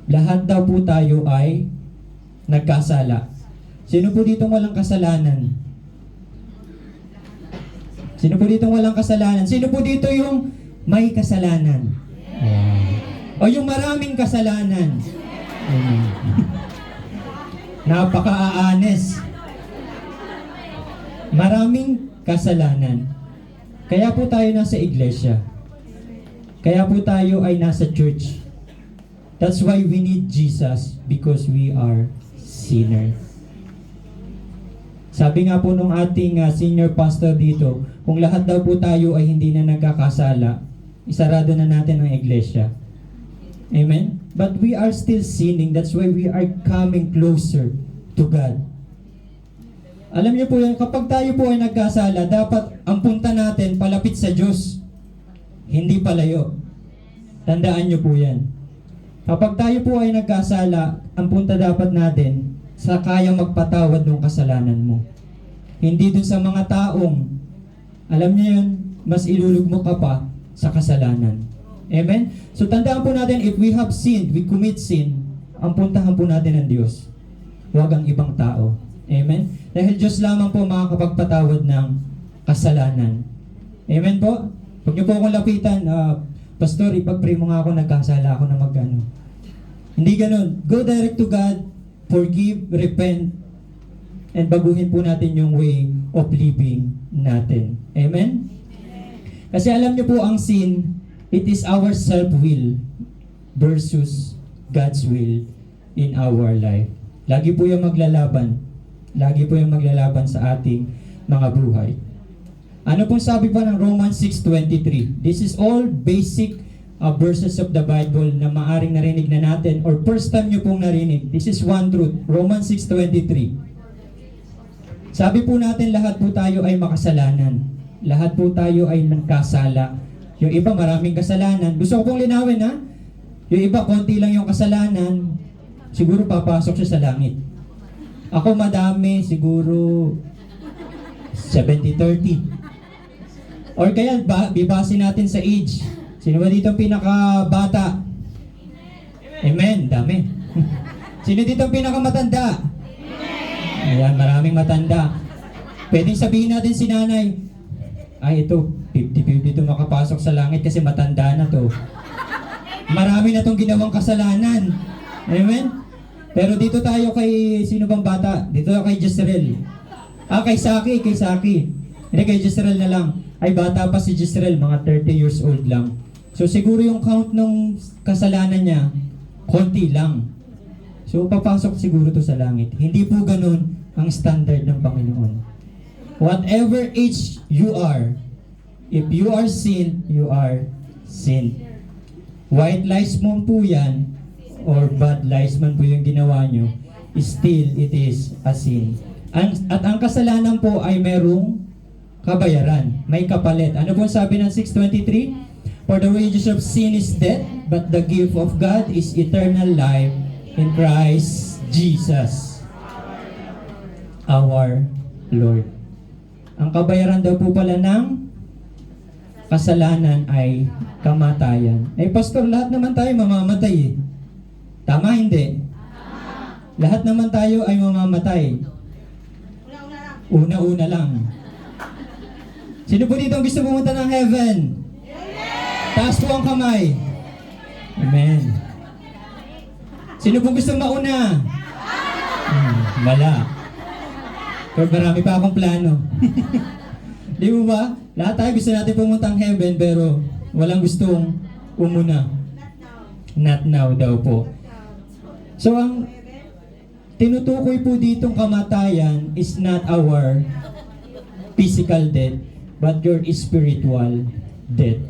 [SPEAKER 2] Lahat daw po tayo ay nagkasala. Sino po dito walang kasalanan? Sino po dito walang kasalanan? Sino po dito yung may kasalanan? O yung maraming kasalanan? Napaka-aanes. Maraming kasalanan. Kaya po tayo nasa iglesia. Kaya po tayo ay nasa church. That's why we need Jesus, because we are sinners. Sabi nga po nung ating senior pastor dito, kung lahat daw po tayo ay hindi na nagkakasala, isarado na natin ang iglesia. Amen? But we are still sinning. That's why we are coming closer to God. Alam niyo po yan, kapag tayo po ay nagkasala, dapat ang punta natin palapit sa Diyos. Hindi palayo. Tandaan niyo po yan. Kapag tayo po ay nagkasala, ang punta dapat natin sa kayang magpatawad ng kasalanan mo. Hindi dun sa mga taong, alam niyo yun, mas ilulugmok ka pa sa kasalanan. Amen? So tandaan po natin, if we have sinned, we commit sin, ang puntahan po natin ng Diyos. Huwag ang ibang tao. Amen? Dahil Diyos lamang po makakapagpatawad ng kasalanan. Amen po? Huwag niyo po akong lapitan, Pastor, ipag-pray mo nga ako, nagkasala ako na mag-ano. Hindi ganun. Go direct to God, forgive, repent, and baguhin po natin yung way of living natin. Amen? Kasi alam niyo po ang sin, it is our self-will versus God's will in our life. Lagi po yung maglalaban. Lagi po yung maglalaban sa ating mga buhay. Ano pong sabi pa ng Romans 6:23? This is all basic verses of the Bible na maaring narinig na natin or first time nyo pong narinig. This is one truth. Romans 6:23. Sabi po natin lahat po tayo ay makasalanan. Lahat po tayo ay nagkasala. Yung iba maraming kasalanan. Gusto ko pong linawin ha. Yung iba konti lang yung kasalanan. Siguro papasok siya sa langit. Ako madami, siguro 70-30. Or kaya, bibase natin sa age. Sino ba dito ang pinaka-bata? Amen. Dami. Sino dito ang pinaka-matanda? Ayan, maraming matanda. Pwedeng sabihin natin si nanay, ay ito, 50-50 ito makapasok sa langit kasi matanda na to. Marami na tong ginawang kasalanan. Amen? Pero dito tayo kay, sino bang bata? Dito tayo kay Jezreel. Kay Saki. Hindi, kay Jezreel na lang. Ay, bata pa si Jezreel, mga 30 years old lang. So, siguro yung count ng kasalanan niya, konti lang. So, papasok siguro to sa langit. Hindi po ganun ang standard ng Panginoon. Whatever age you are, if you are sin, you are sin. White lies mo po yan, or bad lies man po yung ginawa nyo, still it is a sin. At ang kasalanan po ay merong kabayaran, may kapalit. Ano po sabi ng 6:23? For the wages of sin is death, but the gift of God is eternal life in Christ Jesus, our Lord. Ang kabayaran daw po pala ng kasalanan ay kamatayan. Pastor, lahat naman tayo mamamatay eh. Tama, hindi? Lahat naman tayo ay mamamatay. Una-una lang. Sino po dito ang gusto pumunta ng heaven? Taas po ang kamay. Amen. Sino po gusto mauna? Wala. Pero marami pa akong plano. Di mo ba? Lahat tayo gusto natin pumuntang heaven pero walang gustong umuna. Not now daw po. So ang tinutukoy po ditong kamatayan is not our physical death but your spiritual death.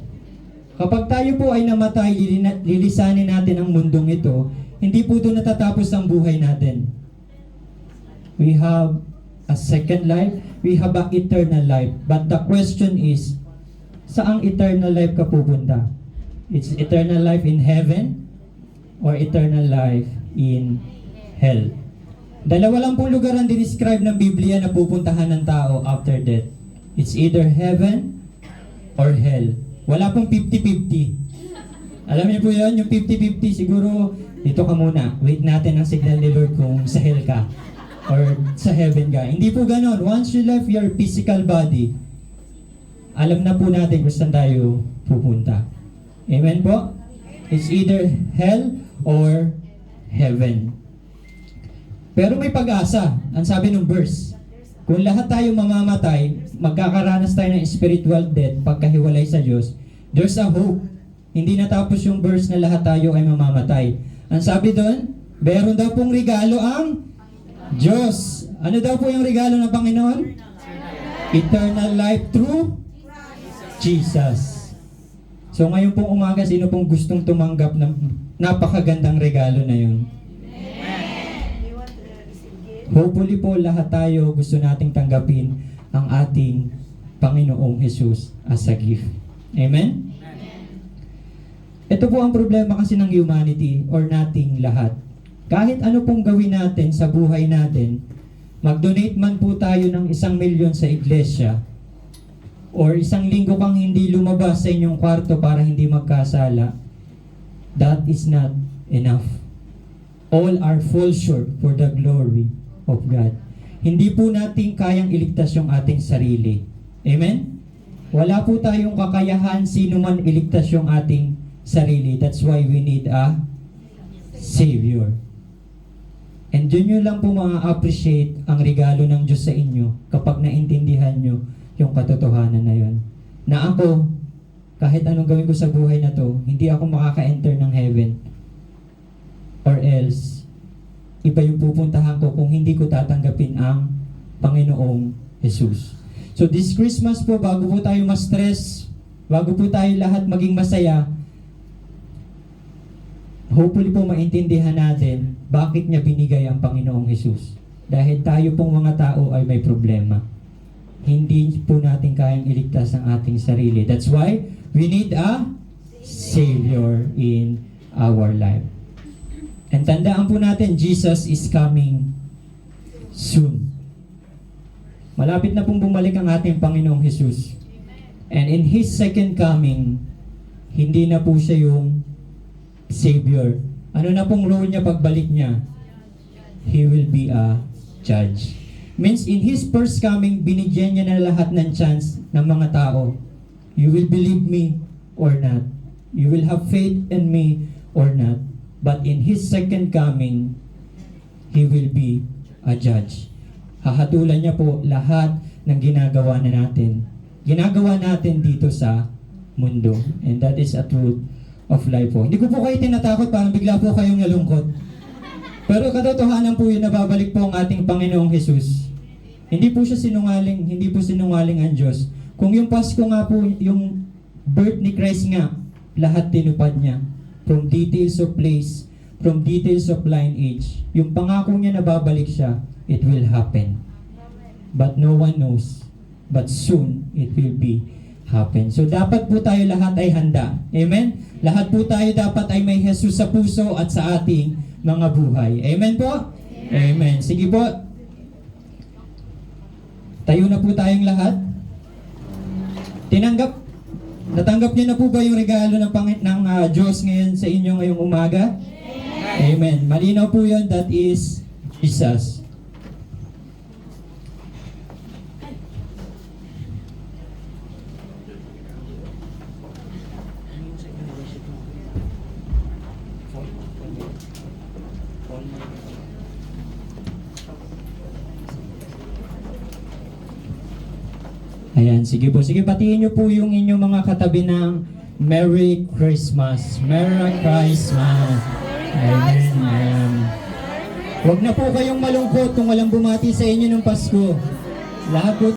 [SPEAKER 2] Kapag tayo po ay namatay, lilisanin natin ang mundong ito, hindi po doon natatapos ang buhay natin. We have a second life, we have an eternal life. But the question is, saang eternal life ka pupunta? It's eternal life in heaven or eternal life in hell. Dalawa lang pong lugar ang dinescribe ng Biblia na pupuntahan ng tao after death. It's either heaven or hell. Wala pong 50-50. Alam niyo po yun, yung 50-50, siguro, dito ka muna, wait natin ang signal ni Lord kung sa hell ka or sa heaven ka. Hindi po ganon. Once you left your physical body, alam na po natin kung saan tayo pupunta. Amen po? It's either hell or heaven. Pero may pag-asa. Ang sabi ng verse, kung lahat tayo mamamatay, magkakaranas tayo ng spiritual death pagkahiwalay sa Diyos, there's a hope. Hindi natapos yung verse na lahat tayo ay mamamatay. Ang sabi doon, meron daw pong regalo ang Diyos. Ano daw po yung regalo ng Panginoon? Eternal life through Jesus. So ngayon pong umaga, sino pong gustong tumanggap ng napakagandang regalo na yun? Hopefully po lahat tayo gusto nating tanggapin ang ating Panginoong Jesus as a gift. Amen? Ito po ang problema kasi ng humanity or nating lahat. Kahit ano pong gawin natin sa buhay natin, mag-donate man po tayo ng 1,000,000 sa iglesia or 1 linggo kang hindi lumabas sa inyong kwarto para hindi magkasala, that is not enough. All are fall short for the glory of God. Hindi po natin kayang iligtas yung ating sarili. Amen? Wala po tayong kakayahan sino man iligtas yung ating sarili. That's why we need a Savior. And dyan nyo lang po ma-appreciate ang regalo ng Diyos sa inyo kapag naintindihan nyo yung katotohanan na yon. Na ako, kahit anong gawin ko sa buhay na to, hindi ako makaka-enter ng heaven. Or else, iba yung pupuntahan ko kung hindi ko tatanggapin ang Panginoong Jesus. So this Christmas po, bago po tayo ma-stress, bago po tayo lahat maging masaya, hopefully po maintindihan natin bakit niya binigay ang Panginoong Jesus. Dahil tayo pong mga tao ay may problema. Hindi po natin kayang iligtas ang ating sarili. That's why we need a Savior in our life. And tandaan po natin, Jesus is coming soon. Malapit na pong bumalik ang ating Panginoong Jesus. And in His second coming, hindi na po siya yung Savior. Ano na pong role niya pagbalik niya? He will be a judge. Means in His first coming, binigyan niya na lahat ng chance ng mga tao. You will believe me or not. You will have faith in me or not. But in His second coming, He will be a judge. Hahatulan niya po lahat ng ginagawa na natin. Ginagawa natin dito sa mundo. And that is a truth of life po. Hindi ko po kayo tinatakot, parang bigla po kayong nalungkot. Pero katotohanan po yun, nababalik po ang ating Panginoong Jesus. Hindi po siya sinungaling, hindi po sinungaling ang Diyos. Kung yung Pasko nga po, yung birth ni Christ nga, lahat tinupad niya. From details of place, from details of lineage. Yung pangako niya na babalik siya, it will happen. But no one knows. But soon, it will be happen. So dapat po tayo lahat ay handa. Amen? Lahat po tayo dapat ay may Jesus sa puso at sa ating mga buhay. Amen po? Amen. Sige po. Tayo na po tayong lahat. Natanggap niyo na po ba yung regalo ng Diyos ngayon sa inyo ngayong umaga? Amen. Malinaw po yun, that is Jesus. Ayan, sige po. Sige, batiin niyo po yung inyong mga katabi ng Merry Christmas. Merry Christmas. Amen. Amen. Huwag na po kayong malungkot kung walang bumati sa inyo ng Pasko. Lahat po